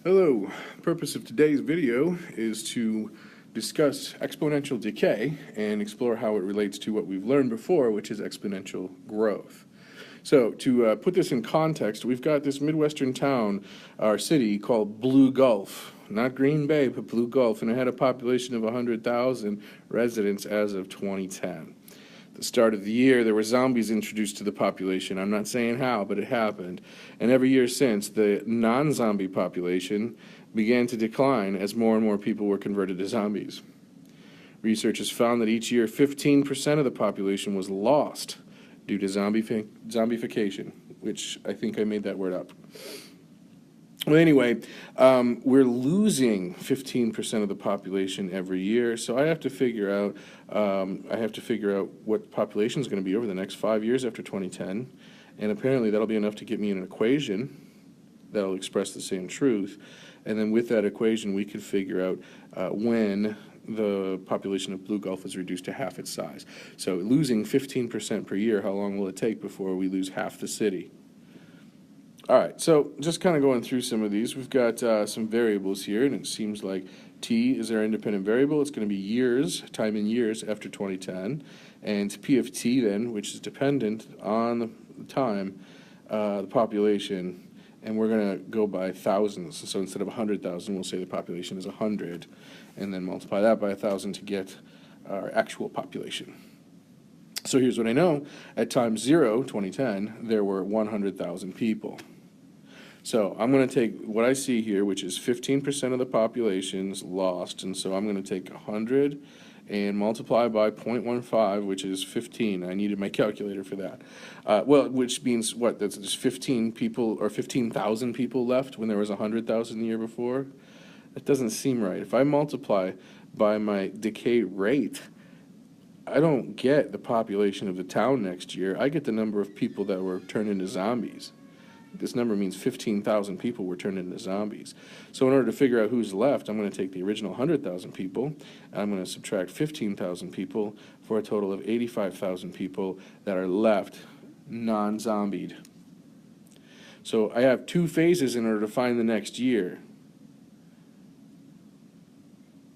Hello. The purpose of today's video is to discuss exponential decay and explore how it relates to what we've learned before, which is exponential growth. So to put this in context, we've got this Midwestern town, our city, called Blue Gulf. Not Green Bay, but Blue Gulf, and it had a population of 100,000 residents as of 2010. At the start of the year, there were zombies introduced to the population. I'm not saying how, but it happened. And every year since, the non-zombie population began to decline as more and more people were converted to zombies. Researchers found that each year, 15% of the population was lost due to zombification, which I think I made that word up. Well, anyway, we're losing 15% of the population every year, so I have to figure out what the population is going to be over the next 5 years after 2010, and apparently that'll be enough to get me an equation that'll express the same truth, and then with that equation we could figure out when the population of Blue Gulf is reduced to half its size. So losing 15% per year, how long will it take before we lose half the city? All right, so just kind of going through some of these, we've got some variables here, and it seems like t is our independent variable. It's going to be years, time in years after 2010, and p of t then, which is dependent on the time, the population, and we're going to go by thousands. So instead of 100,000, we'll say the population is 100, and then multiply that by 1,000 to get our actual population. So here's what I know. At time 0, 2010, there were 100,000 people. So I'm going to take what I see here, which is 15% of the population's lost, and so I'm going to take 100 and multiply by 0.15, which is 15. I needed my calculator for that. Well, which means what? That's just 15 people or 15,000 people left when there was 100,000 the year before? That doesn't seem right. If I multiply by my decay rate, I don't get the population of the town next year. I get the number of people that were turned into zombies. This number means 15,000 people were turned into zombies. So in order to figure out who's left, I'm going to take the original 100,000 people, and I'm going to subtract 15,000 people for a total of 85,000 people that are left non-zombied. So I have two phases in order to find the next year.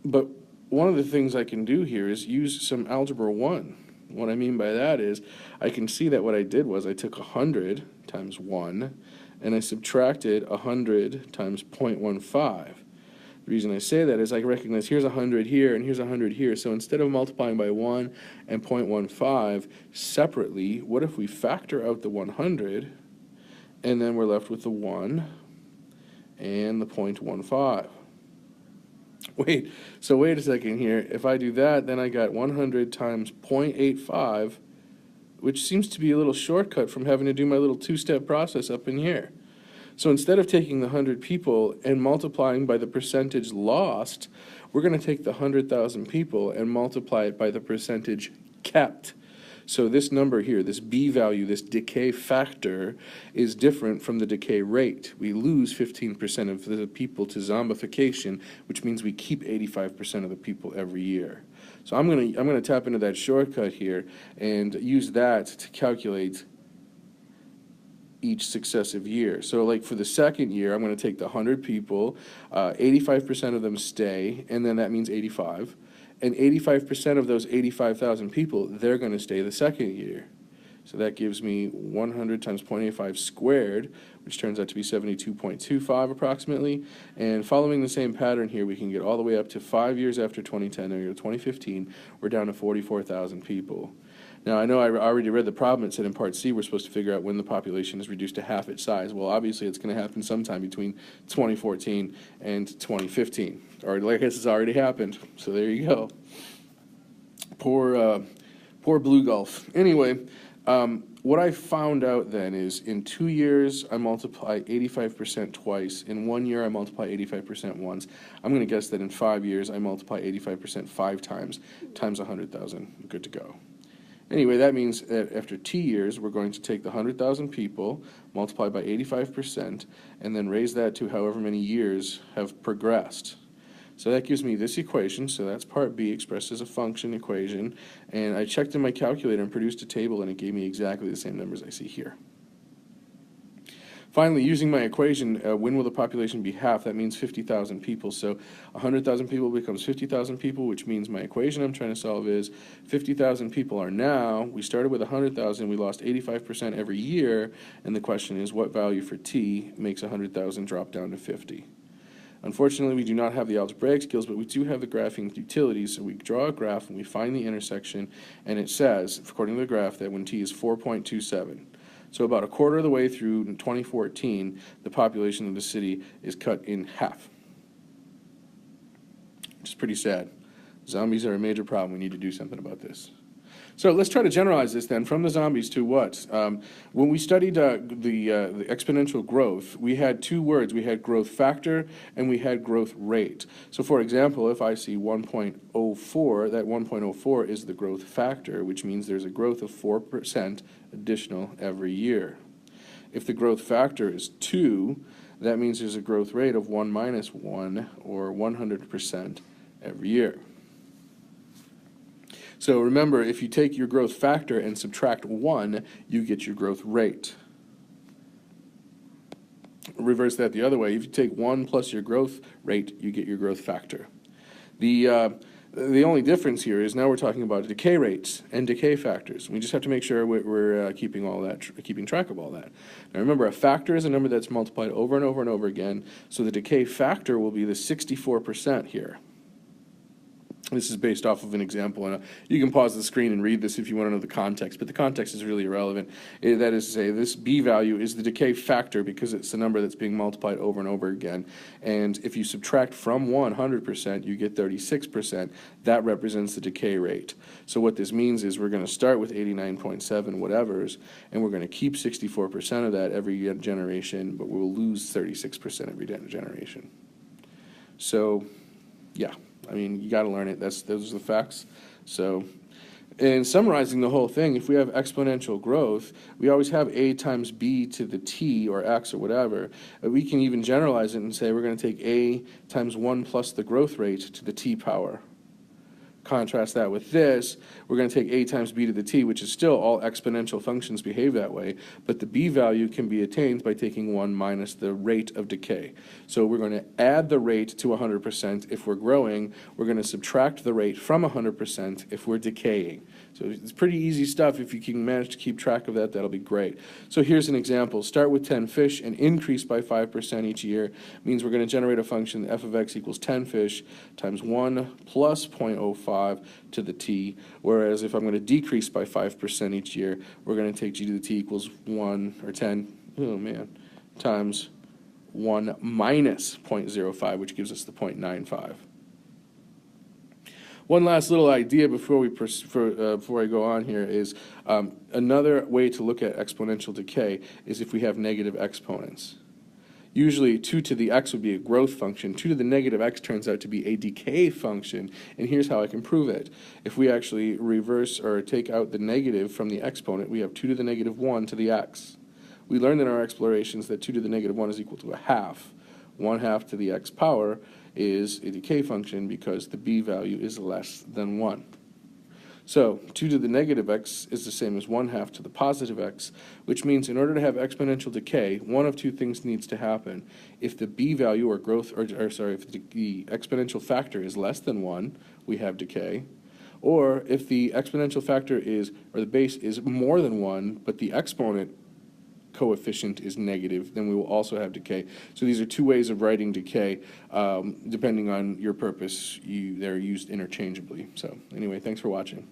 But one of the things I can do here is use some algebra 1. What I mean by that is I can see that what I did was I took 100 times 1 and I subtracted 100 times 0.15. The reason I say that is I recognize here's 100 here and here's 100 here. So instead of multiplying by 1 and 0.15 separately, what if we factor out the 100 and then we're left with the 1 and the 0.15? Wait a second here. If I do that, then I got 100 times 0.85, which seems to be a little shortcut from having to do my little two-step process up in here. So instead of taking the 100 people and multiplying by the percentage lost, we're going to take the 100,000 people and multiply it by the percentage kept. So this number here, this B value, this decay factor, is different from the decay rate. We lose 15% of the people to zombification, which means we keep 85% of the people every year. So I'm gonna tap into that shortcut here and use that to calculate each successive year. So like for the second year, I'm going to take the 100 people, 85% of them stay, and then that means 85. And 85% of those 85,000 people, they're going to stay the second year. So that gives me 100 times 0.85 squared, which turns out to be 72.25 approximately. And following the same pattern here, we can get all the way up to 5 years after 2010, or 2015, we're down to 44,000 people. Now, I know I already read the problem. It said in Part C we're supposed to figure out when the population is reduced to half its size. Well, obviously it's going to happen sometime between 2014 and 2015. Or I guess it's already happened. So there you go. Poor Blue Gulf. Anyway, what I found out then is in 2 years I multiply 85% twice. In 1 year I multiply 85% once. I'm going to guess that in 5 years I multiply 85% 5 times 100,000. Good to go. Anyway, that means that after t years, we're going to take the 100,000 people, multiply by 85%, and then raise that to however many years have progressed. So that gives me this equation, so that's part B expressed as a function equation, and I checked in my calculator and produced a table, and it gave me exactly the same numbers I see here. Finally, using my equation, when will the population be half? That means 50,000 people. So 100,000 people becomes 50,000 people, which means my equation I'm trying to solve is 50,000 people are now, we started with 100,000, we lost 85% every year, and the question is what value for t makes 100,000 drop down to 50? Unfortunately, we do not have the algebraic skills, but we do have the graphing utilities, so we draw a graph and we find the intersection, and it says, according to the graph, that when t is 4.27, so about a quarter of the way through 2014, the population of the city is cut in half, which is pretty sad. Zombies are a major problem. We need to do something about this. So let's try to generalize this then from the zombies to what? When we studied the exponential growth, we had two words. We had growth factor and we had growth rate. So for example, if I see 1.04, that 1.04 is the growth factor, which means there's a growth of 4% additional every year. If the growth factor is 2, that means there's a growth rate of 1 minus 1, or 100% every year. So remember, if you take your growth factor and subtract 1, you get your growth rate. Reverse that the other way. If you take 1 plus your growth rate, you get your growth factor. The only difference here is now we're talking about decay rates and decay factors. We just have to make sure we're keeping all that, keeping track of all that. Now remember, a factor is a number that's multiplied over and over and over again, so the decay factor will be the 64% here. This is based off of an example, and you can pause the screen and read this if you want to know the context, but the context is really irrelevant. That is to say, this b value is the decay factor because it's the number that's being multiplied over and over again. And if you subtract from 100%, you get 36%. That represents the decay rate. So what this means is we're going to start with 89.7 whatevers, and we're going to keep 64% of that every generation, but we'll lose 36% every generation. So, yeah. I mean, you got to learn it. Those are the facts. So, in summarizing the whole thing, if we have exponential growth, we always have a times b to the t or x or whatever. We can even generalize it and say we're going to take a times 1 plus the growth rate to the t power. Contrast that with this, we're going to take a times b to the t, which is still all exponential functions behave that way, but the b value can be attained by taking 1 minus the rate of decay. So we're going to add the rate to 100% if we're growing, we're going to subtract the rate from 100% if we're decaying. So it's pretty easy stuff. If you can manage to keep track of that, that'll be great. So here's an example. Start with 10 fish and increase by 5% each year. Means we're going to generate a function, f of x equals 10 fish times 1 plus 0.05 to the t, whereas if I'm going to decrease by 5% each year, we're going to take g to the t equals 1, or 10, oh man, times 1 minus 0.05, which gives us the 0.95. One last little idea before I go on here is another way to look at exponential decay is if we have negative exponents. Usually 2 to the x would be a growth function. 2 to the negative x turns out to be a decay function, and here's how I can prove it. If we actually reverse or take out the negative from the exponent, we have 2 to the negative 1 to the x. We learned in our explorations that 2 to the negative 1 is equal to a half. 1/2 to the x power is a decay function because the b value is less than 1. So 2 to the negative x is the same as 1/2 to the positive x, which means in order to have exponential decay, one of two things needs to happen. If the b value or growth, if the exponential factor is less than 1, we have decay. Or if the exponential factor is, or the base is more than 1, but the exponent coefficient is negative, then we will also have decay. So these are two ways of writing decay. Depending on your purpose, they're used interchangeably. So anyway, thanks for watching.